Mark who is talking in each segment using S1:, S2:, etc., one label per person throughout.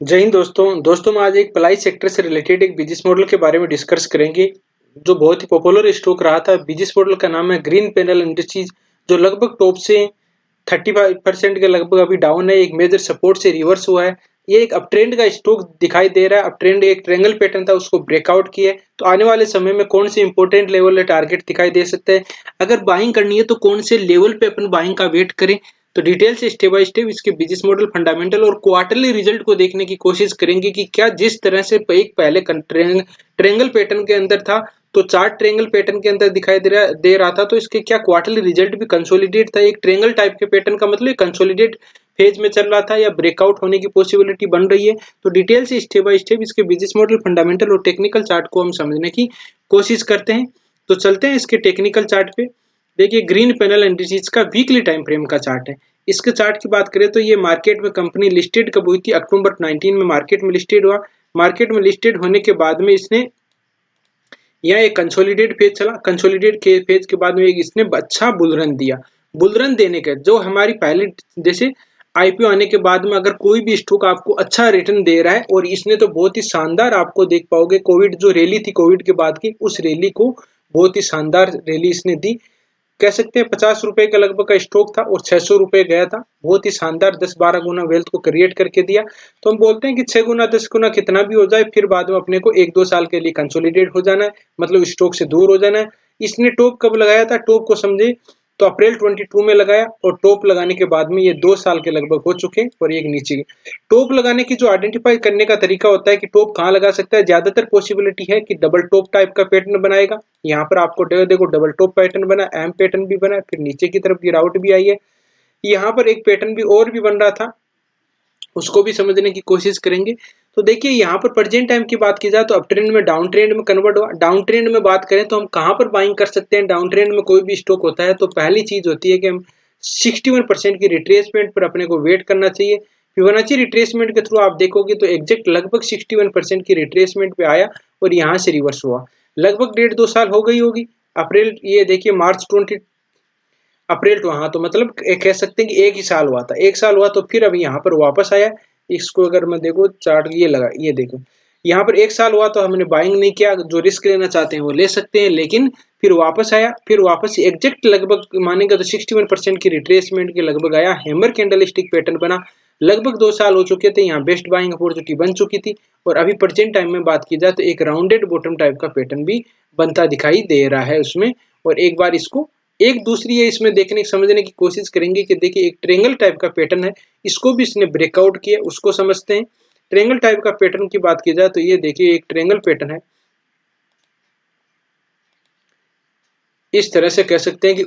S1: जय हिंद दोस्तों हम आज एक पलाई सेक्टर से रिलेटेड एक बिजनेस मॉडल के बारे में डिस्कस करेंगे जो बहुत ही पॉपुलर स्टॉक रहा था। बिजनेस मॉडल का नाम है ग्रीन पैनल इंडस्ट्रीज, जो लगभग टॉप से 35% के लगभग अभी डाउन है। एक मेजर सपोर्ट से रिवर्स हुआ है। ये एक अप ट्रेंड का स्टॉक दिखाई दे रहा है। अप ट्रेंड एक ट्रायंगल पैटर्न था, उसको ब्रेकआउट किया है। तो आने वाले समय में कौन से इंपॉर्टेंट लेवल टारगेट दिखाई दे सकते हैं, अगर बाइंग करनी है तो कौन से लेवल पे अपन बाइंग का वेट करें। तो डिटेल से स्टेप बाय स्टेप इसके बिजनेस मॉडल, फंडामेंटल और क्वार्टरली रिजल्ट को देखने की कोशिश करेंगे कि क्या जिस तरह से एक पहले ट्रेंगल पैटर्न के अंदर था, तो चार्ट ट्रेंगल पैटर्न के अंदर दिखाई दे रहा था, तो इसके क्या क्वार्टरली रिजल्ट भी कंसोलिडेट था। एक ट्रेंगल टाइप के पैटर्न का मतलब कंसोलिडेट फेज में चल रहा था या ब्रेकआउट होने की पॉसिबिलिटी बन रही है। तो डिटेल से स्टेप बाय स्टेप इसके बिजनेस मॉडल, फंडामेंटल और टेक्निकल चार्ट को हम समझने की कोशिश करते हैं। तो चलते हैं इसके टेक्निकल चार्ट पे। देखिए, ग्रीन पैनल इंडिसेज का वीकली टाइम फ्रेम का चार्ट है। इसके चार्ट की बात करें तो ये मार्केट में कंपनी लिस्टेड कब हुई थी, अक्टूबर 19 में मार्केट में लिस्टेड हुआ। मार्केट में लिस्टेड होने के बाद में इसने यहाँ एक कंसोलिडेट फेज चला। कंसोलिडेट के फेज के बाद में एक इसने अच्छा बुल रन दिया। बुल रन देने के जो हमारी पहले जैसे आईपीओ आने के बाद में अगर कोई भी स्टॉक आपको अच्छा रिटर्न दे रहा है, और इसने तो बहुत ही शानदार, आपको देख पाओगे कोविड जो रैली थी, कोविड के बाद की उस रैली को बहुत ही शानदार रैली इसने दी। कह सकते हैं 50 रुपए का लगभग का स्टॉक था और 600 रुपए गया था। बहुत ही शानदार 10-12 गुना वेल्थ को क्रिएट करके दिया। तो हम बोलते हैं कि 6 गुना 10 गुना कितना भी हो जाए, फिर बाद में अपने को 1-2 साल के लिए कंसोलिडेट हो जाना है, मतलब स्टॉक से दूर हो जाना है। इसने टॉप कब लगाया था, टॉप को समझे तो अप्रैल 22 में लगाया, और टॉप लगाने के बाद में ये 2 साल के लगभग हो चुके हैं। और एक नीचे टॉप लगाने की जो आइडेंटिफाई करने का तरीका होता है कि टॉप कहाँ लगा सकता है, ज्यादातर पॉसिबिलिटी है कि डबल टॉप टाइप का पैटर्न बनाएगा। यहाँ पर आपको देखो डबल टॉप पैटर्न बना, एम पैटर्न भी बना, फिर नीचे की तरफ गिरावट भी आई है। यहाँ पर एक पैटर्न भी और भी बन रहा था, उसको भी समझने की कोशिश करेंगे। तो देखिए, यहाँ पर प्रेजेंट टाइम की बात की जाए तो अप ट्रेंड में डाउन ट्रेंड में कन्वर्ट हुआ। डाउन ट्रेंड में बात करें तो हम कहाँ पर बाइंग कर सकते हैं। डाउन ट्रेंड में कोई भी स्टॉक होता है तो पहली चीज होती है कि हम 61% की रिट्रेसमेंट पर अपने को वेट करना चाहिए। फिबोनाची रिट्रेसमेंट के थ्रू आप देखोगे तो एग्जैक्ट लगभग 61% की रिट्रेसमेंट पे आया और यहाँ से रिवर्स हुआ। लगभग 1.5-2 साल हो गई होगी। अप्रैल, ये देखिए मार्च 20 अप्रैल टू, हाँ, तो मतलब कह सकते हैं कि एक ही साल हुआ था। एक साल हुआ तो फिर अभी यहाँ पर वापस आया। इसको अगर मैं देखो चार्ट, ये लगा, ये देखो यहाँ पर एक साल हुआ तो हमने बाइंग नहीं किया। जो रिस्क लेना चाहते हैं वो ले सकते हैं, लेकिन फिर वापस आया। फिर वापस एग्जैक्ट लगभग मानेगा तो 61% की रिट्रेसमेंट के लगभग आया। हैमर कैंडल स्टिक पैटर्न बना। लगभग 2 साल हो चुके थे, यहाँ बेस्ट बाइंग अपॉर्चुनिटी बन चुकी थी। और अभी प्रेजेंट टाइम में बात की जाए तो एक राउंडेड बॉटम टाइप का पैटर्न भी बनता दिखाई दे रहा है उसमें। और एक बार इसको एक दूसरी है इसमें देखने समझने की कोशिश करेंगे कि देखिए एक ट्रेंगल टाइप का पैटर्न है, इसको भी इसने ब्रेकआउट किया, उसको समझते हैं। ट्रेंगल टाइप का पैटर्न की बात की जाए तो ये देखिए एक ट्रेंगल पैटर्न है। इस तरह से कह सकते हैं कि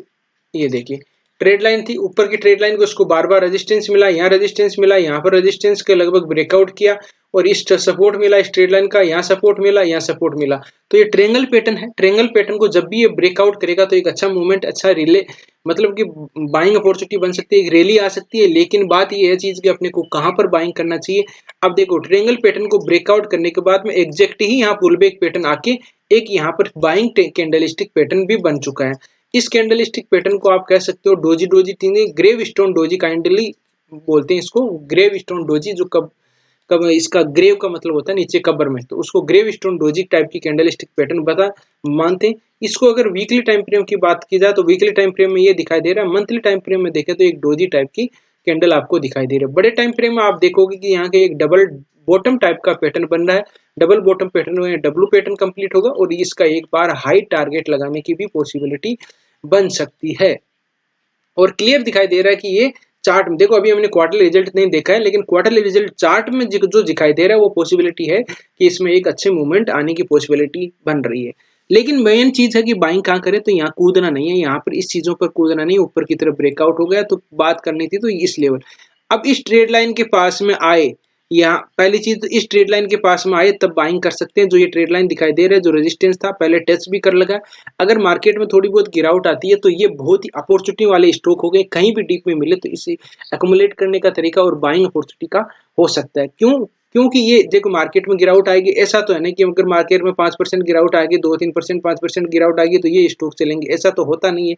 S1: ये देखिए ट्रेड लाइन थी, ऊपर की ट्रेड लाइन को उसको बार बार रेजिस्टेंस मिला, यहाँ रेजिस्टेंस मिला, यहाँ पर रेजिस्टेंस के लगभग ब्रेकआउट किया, और इस सपोर्ट मिला इस ट्रेड लाइन का, यहाँ सपोर्ट मिला, यहाँ सपोर्ट मिला। तो ये ट्रेंगल पैटर्न है। ट्रेंगल पैटर्न को जब भी ये ब्रेकआउट करेगा तो एक अच्छा मूवमेंट, अच्छा रिले, मतलब कि बाइंग अपॉर्चुनिटी बन सकती है, एक रैली आ सकती है। लेकिन बात ये है चीज कि अपने को कहाँ पर बाइंग करना चाहिए। अब देखो ट्रेंगल पैटर्न को ब्रेकआउट करने के बाद में एग्जैक्ट ही यहाँ पुलबैक पैटर्न आके एक यहाँ पर बाइंग कैंडलस्टिक पैटर्न भी बन चुका है। इस कैंडलस्टिक पैटर्न को आप कह सकते हो doji doji gravestone doji kindly बोलते हैं इसको, ग्रेव स्टोन डोजी, जो कब कब इसका ग्रेव का मतलब होता है नीचे कब्र में, तो उसको ग्रेव स्टोन डोजी टाइप की कैंडलस्टिक पैटर्न बता मानते हैं इसको। अगर वीकली टाइम फ्रेम की बात की जाए तो वीकली टाइम फ्रेम में ये दिखाई दे रहा है। मंथली टाइम फ्रेम में देखें तो एक डोजी टाइप की कैंडल आपको दिखाई दे रहा है। बड़े टाइम फ्रेम में आप देखोगे कि यहाँ के एक डबल बॉटम टाइप का पैटर्न बन रहा है। डबल बॉटम पैटर्न में डब्लू पैटर्न कंप्लीट होगा और इसका एक बार हाई टारगेट लगाने की भी पॉसिबिलिटी बन सकती है। और क्लियर दिखाई दे रहा है कि ये चार्ट में देखो, अभी हमने क्वार्टरली रिजल्ट नहीं देखा है, लेकिन क्वार्टरली रिजल्ट चार्ट में जो दिखाई दे रहा है वो पॉसिबिलिटी है कि इसमें एक अच्छे मूवमेंट आने की पॉसिबिलिटी बन रही है। लेकिन मेन चीज है कि बाइंग कहाँ करें, तो यहाँ कूदना नहीं है, यहाँ पर इस चीजों पर कूदना नहीं। ऊपर की तरफ ब्रेकआउट हो गया तो बात करनी थी तो इस लेवल, अब इस ट्रेड लाइन के पास में आए, यहाँ पहली चीज तो इस ट्रेड लाइन के पास में आए तब बाइंग कर सकते हैं। जो ये ट्रेड लाइन दिखाई दे रहा है, जो रेजिस्टेंस था पहले टेस्ट भी कर लगा। अगर मार्केट में थोड़ी बहुत गिरावट आती है तो ये बहुत ही अपॉर्चुनिटी वाले स्टॉक हो गए, कहीं भी डीप में मिले तो इसे एक्युमुलेट करने का तरीका और बाइंग अपॉर्चुनिटी का हो सकता है। क्यों क्योंकि ये देखो मार्केट में गिरावट आएगी, ऐसा तो है ना कि अगर मार्केट में 5% गिरावट आएगी, 2-3% 5% गिरावट आएगी तो ये स्टॉक चलेंगे, ऐसा तो होता नहीं है।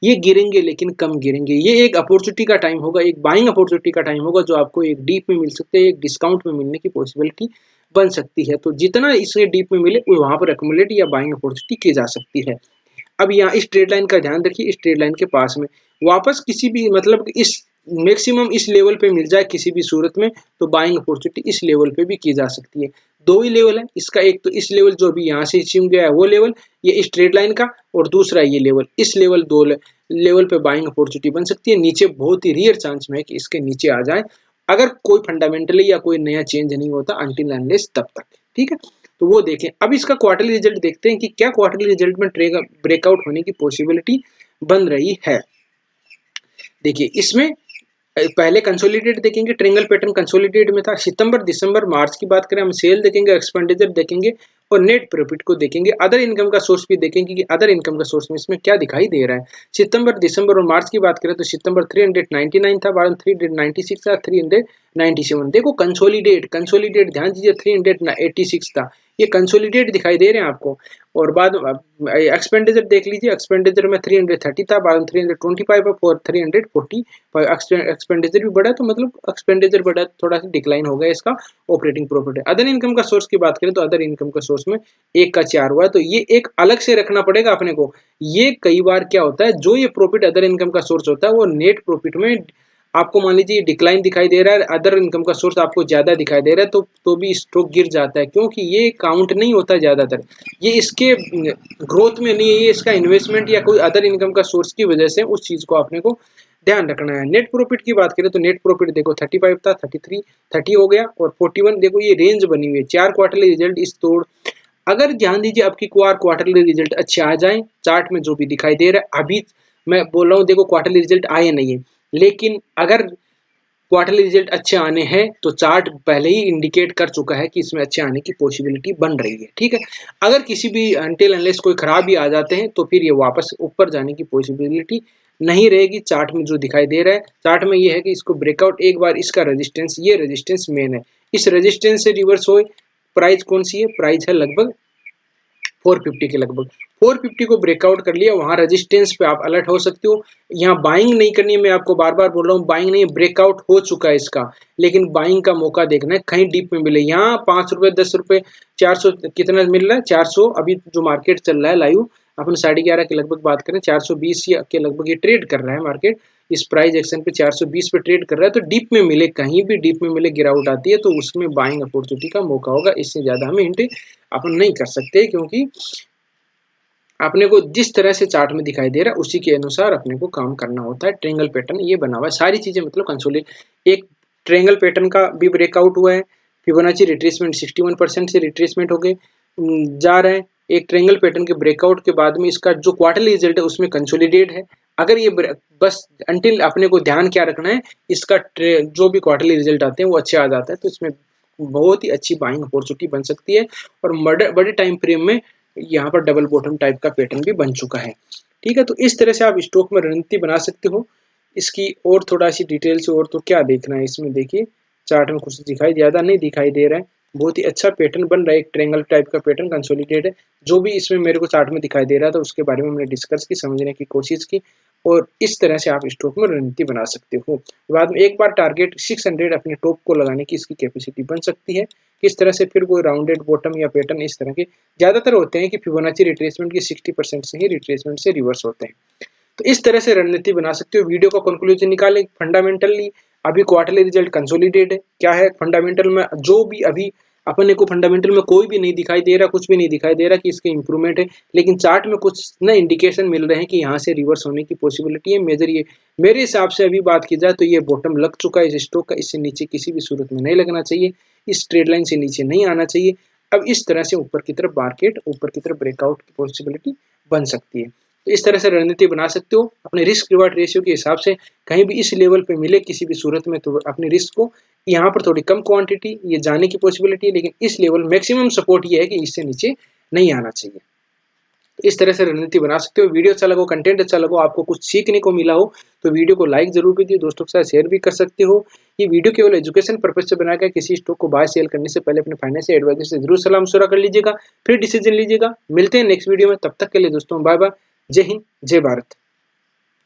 S1: ये गिरेंगे लेकिन कम गिरेंगे। ये एक अपॉर्चुनिटी का टाइम होगा, एक बाइंग अपॉर्चुनिटी का टाइम होगा जो आपको एक डीप में मिल सकते हैं, एक डिस्काउंट में मिलने की पॉसिबिलिटी बन सकती है। तो जितना इसे डीप में मिले वहां पर एक्युमुलेट या बाइंग अपॉर्चुनिटी की जा सकती है। अब यहाँ इस ट्रेड लाइन का ध्यान रखिए, इस ट्रेड लाइन के पास में वापस किसी भी मतलब इस मैक्सिमम इस लेवल पे मिल जाए किसी भी सूरत में तो बाइंग अपॉर्चुनिटी इस लेवल पे भी की जा सकती है। दो ही लेवल है इसका, एक तो इस लेवल जो भी यहाँ से छिम गया है वो लेवल, ये इस ट्रेड लाइन का, और दूसरा ये लेवल, इस लेवल दो लेवल पे बाइंग अपॉर्चुनिटी बन सकती है। नीचे बहुत ही रेयर चांस में है कि इसके नीचे आ जाए, अगर कोई फंडामेंटली या कोई नया चेंज नहीं होता अनटिल अनलेस तब तक। ठीक है, तो वो देखें। अब इसका क्वार्टरली रिजल्ट देखते हैं कि क्या क्वार्टरली रिजल्ट में ब्रेकआउट होने की पॉसिबिलिटी बन रही है। देखिए इसमें पहले कंसोलिडेट देखेंगे, ट्रायंगल पैटर्न कंसोलिडेट में था। सितंबर दिसंबर मार्च की बात करें हम, सेल देखेंगे, एक्सपेंडिचर देखेंगे और नेट प्रॉफिट को देखेंगे। अदर इनकम का सोर्स भी देखेंगे कि अदर इनकम का सोर्स में इसमें क्या दिखाई दे रहा है। सितंबर दिसंबर और मार्च की बात करें तो सितंबर 399 था, बाद 396 था, 397। देखो कंसोलिडेट ध्यान दीजिए, 386 था, ये कंसोलिडेट दिखाई दे रहे हैं आपको। और बाद एक्सपेंडिचर देख लीजिए, एक्सपेंडिचर में 330 था, बाद 325 और 345 एक्सपेंडिचर भी बढ़ा, तो मतलब एक्सपेंडिचर बढ़ा, थोड़ा सा डिक्लाइन हो गया इसका ऑपरेटिंग प्रॉफिट है। अदर इनकम का सोर्स की बात करें तो अदर इनकम का सोर्स में 1 का 4 हुआ है, तो ये एक अलग से रखना पड़ेगा अपने को। ये कई बार क्या होता है, जो ये प्रॉफिट अदर इनकम का सोर्स होता है वो नेट प्रॉफिट में आपको मान लीजिए डिक्लाइन दिखाई दे रहा है, अदर इनकम का सोर्स आपको ज्यादा दिखाई दे रहा है, तो भी स्टॉक गिर जाता है, क्योंकि ये काउंट नहीं होता ज्यादातर, ये इसके ग्रोथ में नहीं है, ये इसका इन्वेस्टमेंट या कोई अदर इनकम का सोर्स की वजह से उस चीज को आपने को ध्यान रखना है। नेट प्रॉफिट की बात करें तो नेट प्रॉफिट देखो 35 था, 33 30 हो गया और 41। देखो ये रेंज बनी हुई है, 4 क्वार्टरली रिजल्ट इस तोड़। अगर ध्यान दीजिए आपकी क्वार्टरली रिजल्ट अच्छे आ जाए, चार्ट में जो भी दिखाई दे रहा है, अभी मैं बोल रहा हूँ देखो क्वार्टरली रिजल्ट आए नहीं है, लेकिन अगर क्वार्टरली रिजल्ट अच्छे आने हैं तो चार्ट पहले ही इंडिकेट कर चुका है कि इसमें अच्छे आने की पॉसिबिलिटी बन रही है। ठीक है, अगर किसी भी अनटिल अनलेस कोई खराब भी आ जाते हैं तो फिर ये वापस ऊपर जाने की पॉसिबिलिटी नहीं रहेगी। चार्ट में जो दिखाई दे रहा है, चार्ट में ये है कि इसको ब्रेकआउट, एक बार इसका रेजिस्टेंस, ये रेजिस्टेंस मेन है, इस रेजिस्टेंस से रिवर्स हो, प्राइस कौन सी है, प्राइस है लगभग 450 के लगभग, 450 को ब्रेकआउट कर लिया, वहां रेजिस्टेंस पे आप अलर्ट हो सकते हो। यहाँ बाइंग नहीं करनी है, मैं आपको बार बार बोल रहा हूँ, बाइंग नहीं, ब्रेकआउट हो चुका है इसका, लेकिन बाइंग का मौका देखना है कहीं डीप में मिले। यहाँ 5 रुपए 10 रुपए 400 कितना मिल रहा है, 400 अभी जो मार्केट चल रहा है लाइव, अपन 11:30 के लगभग बात करें, 420 के लगभग ये ट्रेड कर रहा है मार्केट, इस प्राइस एक्शन पे 420 पे ट्रेड कर रहा है। तो डीप में मिले, कहीं भी डीप में मिले गिरावट आती है तो उसमें बाइंग अपॉर्चुनिटी का मौका होगा, इससे ज्यादा हमें हिंट अपन नहीं कर सकते, क्योंकि अपने को जिस तरह से चार्ट में दिखाई दे रहा है उसी के अनुसार अपने को काम करना होता है। ट्रायंगल पैटर्न ये बना हुआ है, सारी चीजें मतलब कंसोलिडेट। एक ट्रायंगल पैटर्न का भी ब्रेकआउट हुआ है, फिबोनाची रिट्रेसमेंट 61% से रिट्रेसमेंट हो गए जा रहे हैं। एक ट्रायंगल पैटर्न के ब्रेकआउट के बाद में इसका जो क्वार्टरली रिजल्ट है उसमें कंसोलिडेट है। अगर ये बस अंटिल अपने को ध्यान क्या रखना है, इसका जो भी क्वार्टरली रिजल्ट आते हैं वो अच्छे आ जाता है तो इसमें बहुत ही अच्छी बाइंग अपॉर्चुनिटी बन सकती है, और बड़े टाइम फ्रेम में यहाँ पर डबल बॉटम टाइप का पैटर्न भी बन चुका है। ठीक है, तो इस तरह से आप स्टॉक में रणनीति बना सकते हो। इसकी और थोड़ा सी डिटेल से, और तो क्या देखना है इसमें, देखिए चार्ट में कुछ दिखाई ज्यादा नहीं दिखाई दे रहा है, बहुत ही अच्छा पैटर्न बन रहा है, एक ट्रायंगल टाइप का पैटर्न कंसोलिडेट है। जो भी इसमें मेरे को चार्ट में दिखाई दे रहा था उसके बारे में हमने डिस्कस की, समझने की कोशिश की, और इस तरह से आप स्टॉक में रणनीति बना सकते हो। बाद में एक बार टारगेट 600 अपने टॉप को लगाने की इसकी कैपेसिटी बन सकती है। किस तरह से, फिर कोई राउंडेड बॉटम या पैटर्न इस तरह के ज्यादातर होते हैं कि फिबोनाची रिट्रेसमेंट की 60% से ही रिट्रेसमेंट से रिवर्स होते हैं। तो इस तरह से रणनीति बना सकते हो। वीडियो का कंक्लूजन निकालें, फंडामेंटली अभी क्वार्टरली रिजल्ट कंसोलिडेट है, क्या है फंडामेंटल में, जो भी अभी अपने को फंडामेंटल में कोई भी नहीं दिखाई दे रहा, कुछ भी नहीं दिखाई दे रहा कि इसके इंप्रूवमेंट है, लेकिन चार्ट में कुछ ना इंडिकेशन मिल रहे हैं कि यहाँ से रिवर्स होने की पॉसिबिलिटी है। मेजर ये मेरे हिसाब से अभी बात की जाए तो ये बॉटम लग चुका है इस स्टॉक का, इससे नीचे किसी भी सूरत में नहीं लगना चाहिए, इस ट्रेड लाइन से नीचे नहीं आना चाहिए। अब इस तरह से ऊपर की तरफ मार्केट, ऊपर की तरफ ब्रेकआउट की पॉसिबिलिटी बन सकती है। तो इस तरह से रणनीति बना सकते हो अपने रिस्क रिवार्ड रेशियो के हिसाब से। कहीं भी इस लेवल पे मिले किसी भी सूरत में तो अपने रिस्क को, यहाँ पर थोड़ी कम क्वांटिटी ये जाने की पॉसिबिलिटी है, लेकिन इस लेवल मैक्सिमम सपोर्ट ये है कि इससे नीचे नहीं आना चाहिए। तो इस तरह से रणनीति बना सकते हो। वीडियो अच्छा लगा, कंटेंट अच्छा लगा, आपको कुछ सीखने को मिला हो तो वीडियो को लाइक जरूर कीजिए, दोस्तों के साथ शेयर भी कर सकते हो। ये वीडियो केवल एजुकेशन पर्पज से बनाया गया, किसी स्टॉक को बाय सेल करने से पहले अपने फाइनेंशियल एडवाइजर से जरूर सलाह मशवरा कर लीजिएगा, फिर डिसीजन लीजिएगा। मिलते हैं नेक्स्ट वीडियो में, तब तक के लिए दोस्तों बाय बाय, जय हिंद, जय भारत।